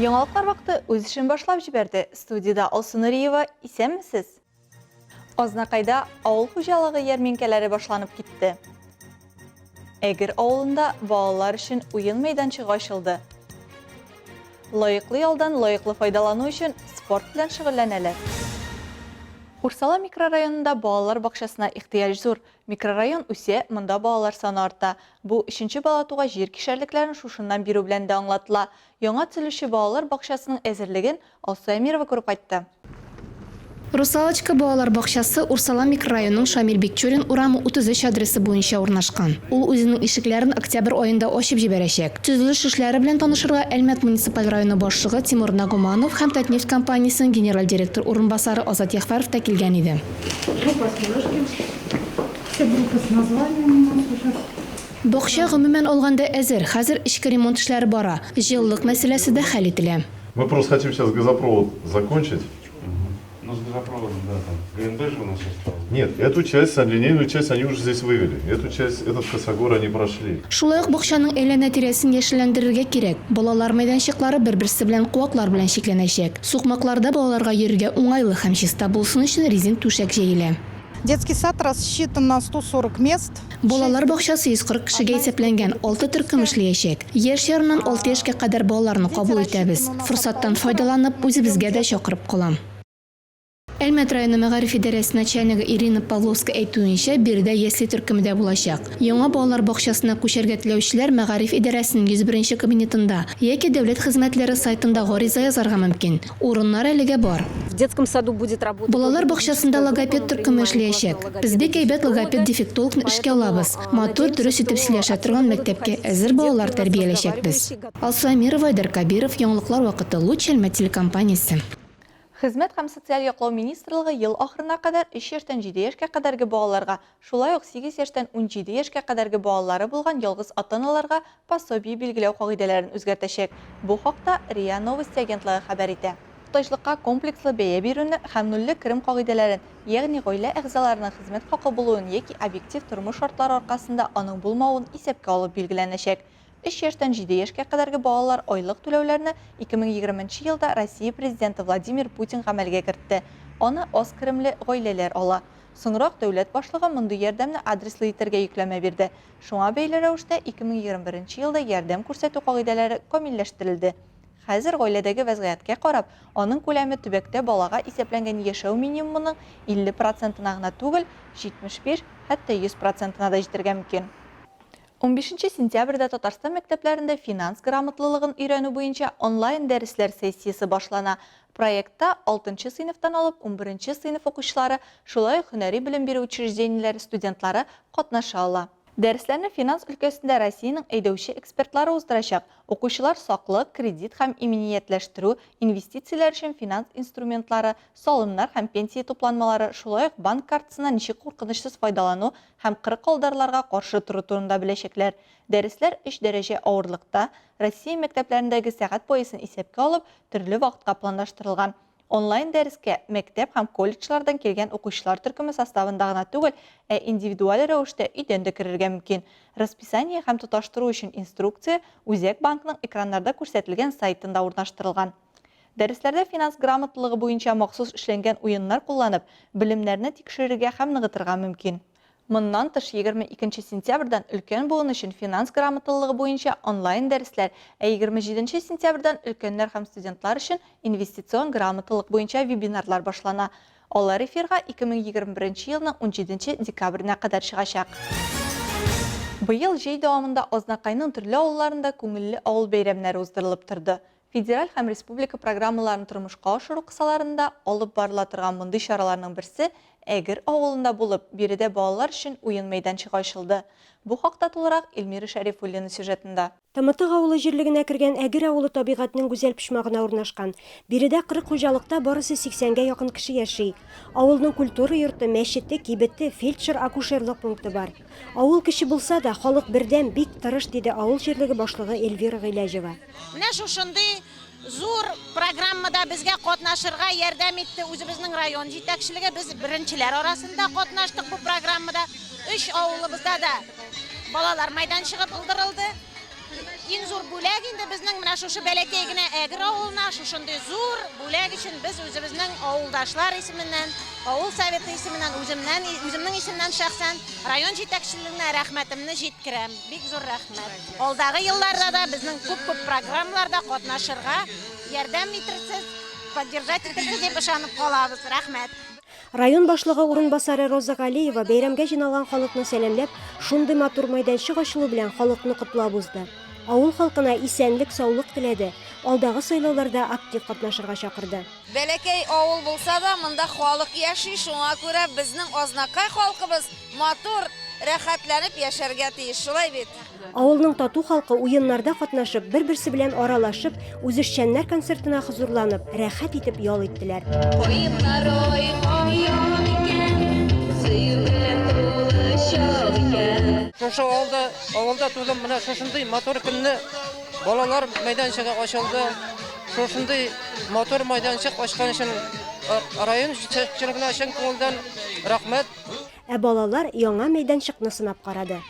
Яңалыклар вакыты үз эшен башлап җибәрде. Студияда Алсу Нуриева, исәнмесез? Азнакайда авыл хуҗалыгы ярминкәләре башланып китте. Әгер авылында балалар өчен уен мәйданчыгы ачылды. Лаеклы ялдан лаеклы файдалану өчен спорт белән шөгыльләнәләр. Урсала микрорайонында балалар бакчасына ихтыяҗ зур. Микрорайон үсә, монда балалар саны арта. Бу 3нче бала туга җир кишәрлекләрен шушыннан бирү белән дә аңлатыла. Яңа төзелүче балалар бакчасының әзерлеген Алсу Әмирова күреп кайтты. Русалочка балалар бакчасы Урсала микрорайонының Шамил Бекчурин урамы 33 адресы буенча урнашкан. Ул үзенең ишекләрен октябрь аенда ачып җибәрәчәк. Төзелеш эшләре белән танышырга Әлмәт муниципаль районы башлыгы Тимур Нагуманов һәм Татнефть компаниясының генераль директор урынбасары Азат Яхфаров та килгән иде. Бакча гомумән алганда әзер, хәзер эчке ремонт эшләре бара. Җылылык мәсьәләсе дә хәл ителә. Мы просто хотим сейчас газопровод закончить. Ну, с газопроводом, да, там ГНБ же у нас осталось. Нет, эту часть, линейную часть они уже здесь вывели. Эту часть, этот косогор они прошли. Шулай ук бакчаның әйләнә тирәсен яшелләндерергә кирәк. Балалар мәйданчыклары бер-берсе белән куаклар белән чикләнәчәк. Сукмакларда балаларга йөрергә уңайлы һәм чиста булсын өчен резин түшәк җәелә. Детский сад рассчитан на 140 мест. Балалар бакчасы 140 кешегә исәпләнгән, 6 төркем эшләячәк. Яшь ярыннан 6 яшькә кадәр балаларны кабул итәбез. Форсаттан файдаланып, үзебезгә дә чакырып калам. Әлмәт районы мәгариф идарәсе начальнигы Ирина Павловская әйтүенчә, биредә ясли төркемдә булачак. Яңа балалар бакчасына күчәргә теләүчеләр мәгариф идарәсенең 101нче кабинетында яки дәүләт хезмәтләре сайтында гариза язарга мөмкин. Урыннар әлегә бар. В детском саду будет работать. Балалар бакчасында логопед төркеме эшләячәк. Без бик әйбәт логопед-дефектологны эшкә алабыз. Матур дөрес итеп сөйләшә торган мәктәпкә әзер балалар тәрбияләячәкбез. Алсу Әмирова, Айдар Кабиров, Яңалыклар вакыты, Луч Әлмәт телекомпаниясе. Хезмәт һәм социаль яклау министрлыгы ел ахырына кадәр 3 яшьтән 7 яшькә кадәрге балаларга, шулай ук 8 яшьтән 17 яшькә кадәрге балалары булган ялгыз ата-аналарга пособие билгеләү кагыйдәләрен үзгәртәчәк. Бу хакта РИА Новости агентлыгы хәбәр итә. Тоташлыкка комплекслы бәя бирүне һәм нуллы керем кагыйдәләрен, ягъни гаилә әгъзаларының хезмәт хакы булуын яки объектив тормыш шартлары аркасында аның булмавын исәпкә алып билгеләнәчәк. 3 яшьтән 7 яшькә кадәрге балалар айлык түләүләрне 2020 елда Россия президенты Владимир Путин гамәлгә кертте. Аны аз керемле гаиләләр ала. Соңрак дәүләт башлыгы мондый ярдәмне адреслы итәргә йөкләмә бирде. Шуңа бәйле рәвештә 2021 елда ярдәм күрсәтү кагыйдәләре камилләштерелде. Хәзер гаиләдәге вәзгыятькә карап, аның күләме төбәктә балага исәпләнгән яшәү минимумының 50%-на гына түгел, 75, хәтта 100%-на да җитәргә мөмкин. 15 сентябрьдә Татарстан мәктәпләрендә финанс грамотлылыгын өйрәнү буенча онлайн дәресләр сессиясе башлана. Проектта 6 сыйныфтан алып 11 сыйныф укучылары, шулай ук һөнәри белем бирү учреждениеләре студентлары катнаша ала. Дәресләрне финанс өлкәсендә Россиянең әйдәүче экспертлары уздырачак. Укучылар саклык, кредит һәм иминиятләштерү, инвестицияләр өчен финанс инструментлары, салымнар һәм пенсия тупланмалары, шулай ук банк картасына ничек куркынычсыз файдалану һәм кырык калдарларга каршы туры турында беләчәкләр. Дәресләр 3 дәрәҗә авырлыкта, Россия мәктәпләрендәге сәгать поясын исәпкә алып, төрле вакытка планлаштырылган. Онлайн дәрескә мәктәп һәм колледжлардан килгән укучылар төркеме составында гына түгел, индивидуаль рәвештә өйдән дә керергә мөмкин. Расписание һәм тоташтыру өчен инструкция Үзәк банкның экраннарда күрсәтелгән сайтында урнаштырылган. Дәресләрдә финанс грамотлыгы буенча махсус эшләнгән уеннар кулланып, белемнәрне тикшерергә һәм ныгытырга мөмкин. Моннан тыш 22 сентябрьдән өлкән буын өчен финанс грамотлылыгы буенча онлайн дәресләр, 27 сентябрьдән өлкәннәр һәм студентлар өчен инвестицион грамотлылык буенча вебинарлар башлана. Алар эфирга 2021 елның 17 декабренә кадәр чыгачак. Быел җәй дәвамында Азнакайның төрле авылларында күңелле авыл бәйрәмнәре уздырылып торды. Федераль һәм республика программаларын тормышка ашыру кысаларында алып барыла торган мондый чараларның берсе Әгер авылында булып, биредә балалар өчен уен мәйданчыгы ачылды. Бу хакта тулырак Эльмира Шәрифуллина сюжетында. Тамытык авылы җирлегенә кергән Әгер авылы табигатьнең гүзәл почмагына урнашкан. Биредә 40 хуҗалыкта барысы 80гә якын кеше яши. Авылның культура йорты, мәчете, кибете, фельдшер-акушерлык пункты бар. Авыл кеше булса да, халык бердәм бик тырыш, диде авыл җирлеге башлыгы Эльвира Гыйләҗева. Менә шушындый зур программада безгә катнашырга ярдәм итте үзебезнең район җитәкчелеге. Без беренчеләр арасында катнаштык бу программада. 3 авылыбызда да балалар мәйданчыгы булдырылды. иң зур бүләк инде безнең менә шушы бәләкәй генә Әгер авылына шушындый зур бүләк өчен без үзебезнең авылдашлар исеменнән, авыл советы исеменнән, үземнең исемнән шәхсән район җитәкчелегенә рәхмәтемне җиткерәм. Бик зур рәхмәт. Алдагы елларда да безнең күп программаларда катнашырга, ярдәм итәрсез, поддержать итәрсез дип ышанып калабыз. Рәхмәт. Район башлыгы урынбасары Роза Галиева бәйрәмгә җыйналган халыкны сәламләп, шундый матур мәйданчык ачылу белән халыкны котлап узды. Авыл халкына исәнлек, саулык теләде. Алдагы сайлауларда актив катнашырга чакырды. Бәләкәй авыл булса да, монда халык яши, шуңа күрә безнең азнакай халкыбыз матур, рәхәтләнеп яшәргә тиеш. Шулай бит. Авылның тату халкы уеннарда катнашып, бер-берсе белән аралашып, үзешчәннәр концертына хозурланып, рәхәт итеп ял иттеләр. Шушы авылда тудым, менә шушындый мотор көнне балалар мәйданчыгы ачылды. Шушындый мотор мәйданчык ачкан өчен район җитәкчелегенә чын күңелдән рәхмәт. Ә балалар яңа мәйданчыкны сынап карады.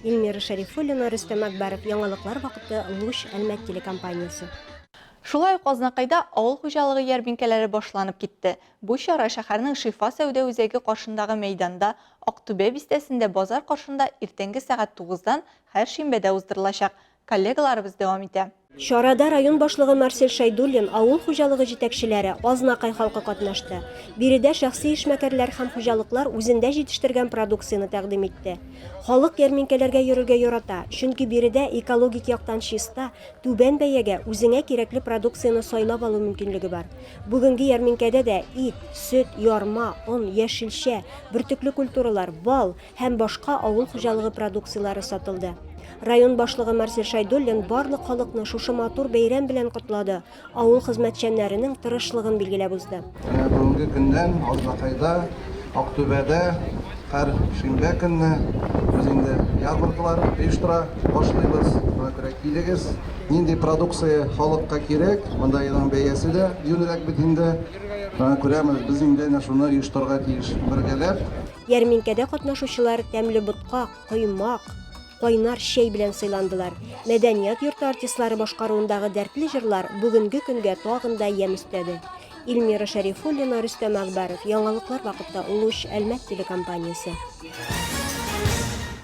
Илмира Шәрифуллина, Рөстәм Әкбәров, Яңалыклар вакыты, Луч Әлмәт телекомпаниясе. Шулай ук Азнакайда авыл хуҗалыгы ярминкәләре башланып китте. Бу чара шәһәрнең Шифа сәүдә үзәге каршындагы мәйданда, Актүбә бистәсендә базар каршында иртәнге сәгать 9-дан һәр шимбәдә уздырылачак. Коллегаларыбыз дәвам итә. Чарада район башлыгы Марсель Шайдуллин, авыл хуҗалыгы җитәкчеләре, Азнакай халкы катнашты. Биредә шәхси эшмәкәрләр һәм хуҗалыклар үзендә җитештергән продукцияны тәкъдим итте. Халык ярминкәләргә йөрергә ярата, чөнки биредә экологик яктан чиста, түбән бәягә үзеңә кирәкле продукцияны сайлап алу мөмкинлеге бар. Бүгенге ярминкәдә дә ит, сөт, ярма, он, яшелчә, бөртекле культуралар, бал һәм башка авыл хуҗалыгы продукцияләре сатылды. Район башлыгы Марсель Шайдуллин барлык халыкны шушы матур бәйрәм белән котлады. Авыл хезмәтчәннәренең тырышлыгын билгеләп узды. Бүгенге көндән Азнакайда, Актүбәдә һәр шимбә көнне без инде ярмаркалар оештыра башлыйбыз. Шуңа күрә килегез. Нинди продукция халыкка кирәк, монда яның бәясе дә юнрак бит инде. Шуңа күрә без инде шуны оештырырга тиеш бергәләп. Ярминкәдә катнашучылар тәмле ботка, коймак, кайнар чәй белән сыйландылар. Мәдәният йорты артистлары башкаруындагы дәртле җырлар бүгенге көнгә тагын да ямь өстәде. Илмира Шәрифуллина, Рөстәм Әкбәров, Яңалыклар вакыты, Луч Әлмәт телекомпаниясе.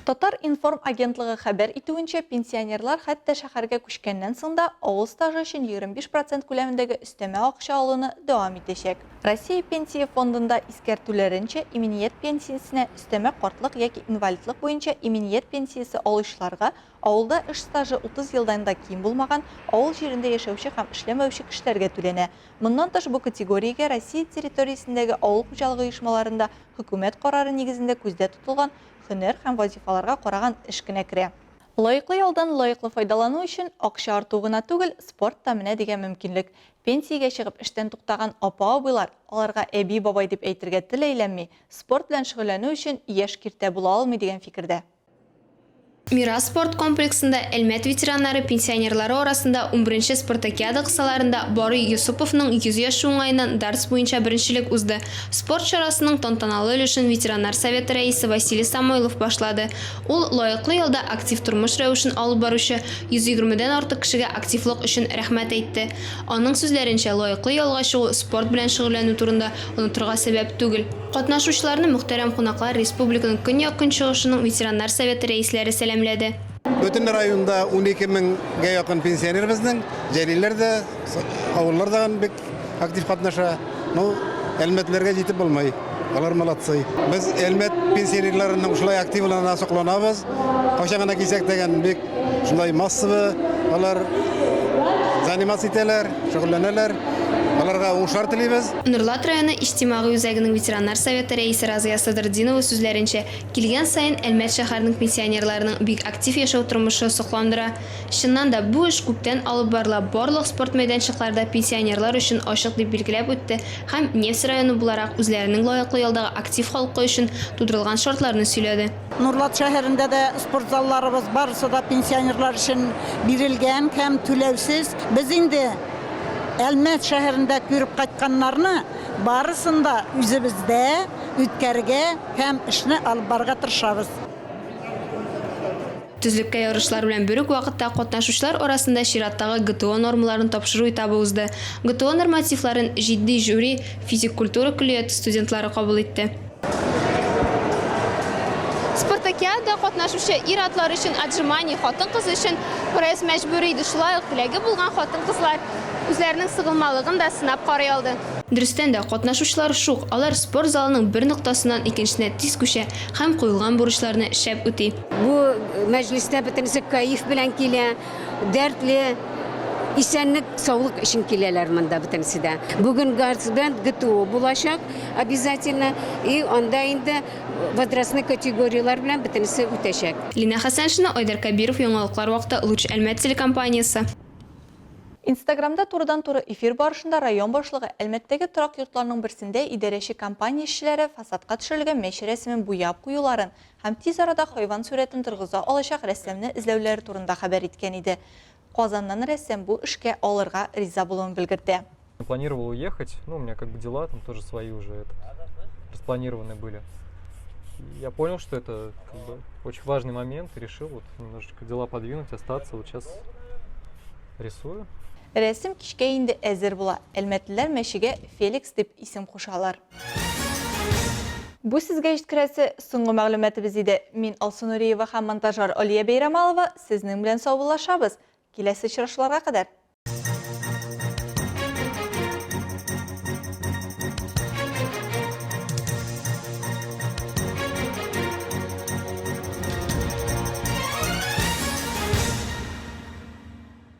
Татар информ агентлыгы хәбәр итүенчә, пенсионерлар хәтта шәһәргә күчкәннән соң да авыл стажы өчен 25% күләмендәге өстәмә акча алуны дәвам итәчәк. Россия пенсия фондында искәртүләренчә, иминiyet пенсиясенә өстәмә картлык яки инвалидлык буенча иминiyet пенсиясе алучыларга авылда эш стажы 30 елдан да ким булмаган авыл җирендә яшәүче һәм эшләмәүче кешеләргә түләнә. Моннан тыш бу категориягә Россия территориясендәге авыл хуҗалыгы оешмаларында хөкүмәт карары нигезендә күздә тотылган һөнәр һәм вазифаларга караган эш кенә керә. Лаеклы ялдан лаеклы файдалану өчен акча арту гына түгел, спорт та менә дигән мөмкинлек. Пенсиягә чыгып эштән туктаган апа-абыйлар, аларга әби-бабай дип әйтергә теләйләнми, спорт белән шөгыльләнү өчен яшь киртә була алмый дигән фикердә. Мира спорт комплексында Әлмәт ветераннары пенсионерлары арасында 11-нче спартакиада кысаларында Барый Юсуповның 100 яшь уңайыннан дәрс буенча беренчелек узды. Спорт чарасының тантаналы өлешен ветераннар советы рәисе Василий Самойлов башлады. Ул лаеклы ялда актив тормыш рәвешен алып баручы 120дән артык кешегә активлык өчен рәхмәт әйтте. Аның сүзләренчә, лаеклы ялга чыгу спорт белән шөгыльләнү турында онытырга сәбәп түгел. Катнашучыларны мөхтәрәм кунаклар республиканың көньяк көнчыгышының ветераннар советы рәисләре сәламләде. Бөтен районда 12 меңгә якын пенсионер безнең, җәлилләр дә, авыллар да бик актив катнаша. Әлмәтләргә җитеп булмай. Алар молодцы. Без Әлмәт пенсионерларының шулай активлана сакланабыз. Кайчан гына кисәк дигән бик шулай массовы алар занимация итәләр, шөгыльләнәләр. Аларга уңышлар телибез. Нурлат районы иҗтимагый үзәгенең ветераннар советы рәисе Разия Садырдинова сүзләренчә, килгән саен Әлмәт шәһәренең пенсионерларының бик актив яшәү тормышы сокландыра. Чыннан да бу эш күптән алып барыла. Барлык спорт мәйданчыкларда пенсионерлар өчен ачык дип билгеләп үтте һәм Нефть районы буларак үзләренең лаеклы ялдагы актив халкы өчен тудырылган шартларны сөйләде. Нурлат шәһәрендә дә спорт залларыбыз барысы да пенсионерлар өчен бирелгән һәм түләүсез. Без инде Әлмәт шәһәрендә күреп кайтканнарны барысында үзебездә үткәргә һәм эшне алып барырга тырышабыз. Түзлükкә ярышлар белән бөрек вакытта катнашучылар арасында чираттагы ГТО нормаларын тапшыру этабы узды. ГТО нормативларын җитди жюри физик культура күллияте студентлары кабул итте. Спартакиада катнашучы ир-атлар өчен отжимание, хатын-кыз өчен пресс мәҗбүри иде. Шулай ук билеге булган хатын-кызлар үзләренең сыгылмалыгын да сынап карый алды. Дөрестән дә катнашучылар шук, алар спорт залының бер ноктасыннан икенчесенә тиз күчә һәм куелган бурычларны шәп үти. Бу мәҗлестә бөтенесе кайф белән килә, дәртле, исәнлек, саулык өчен киләләр монда бөтенесе дә. Бүген гарсбенд ГТО булачак обязательно, и анда инде возрастный категориялар белән бөтенесе үтәчәк. Лина Хасаншина, Айдар Кабиров, яңалыклар вакыты, Луч Әлмәт телекомпаниясе. Инстаграмда турыдан-туры эфир барышында район башлыгы Әлмәттәге торак йортларының берсендә идарәче компания эшчеләре фасадка төшерелгән мәче рәсемен буяп куюларын һәм тиз арада хайван сурәтен торгыза алачак рәссамны эзләүләре турында хәбәр иткән иде. Казаннан рәссам бу эшкә алырга риза булуын белгерде. Планировал уехать, у меня как бы дела там тоже свои уже распланированы были. Я понял, что это как бы очень важный момент и решил вот немножечко дела подвинуть, остаться. Вот сейчас рисую. Рәсем кичкә инде әзер була. Әлмәтлеләр мәчегә Феликс дип исем кушалар. Бу сезгә җиткерәсе соңгы мәгълүматыбыз иде. Мин Алсу Нуриева һәм монтажер Алия Бәйрәмалова сезнең белән саубуллашабыз. Киләсе очрашуларга кадәр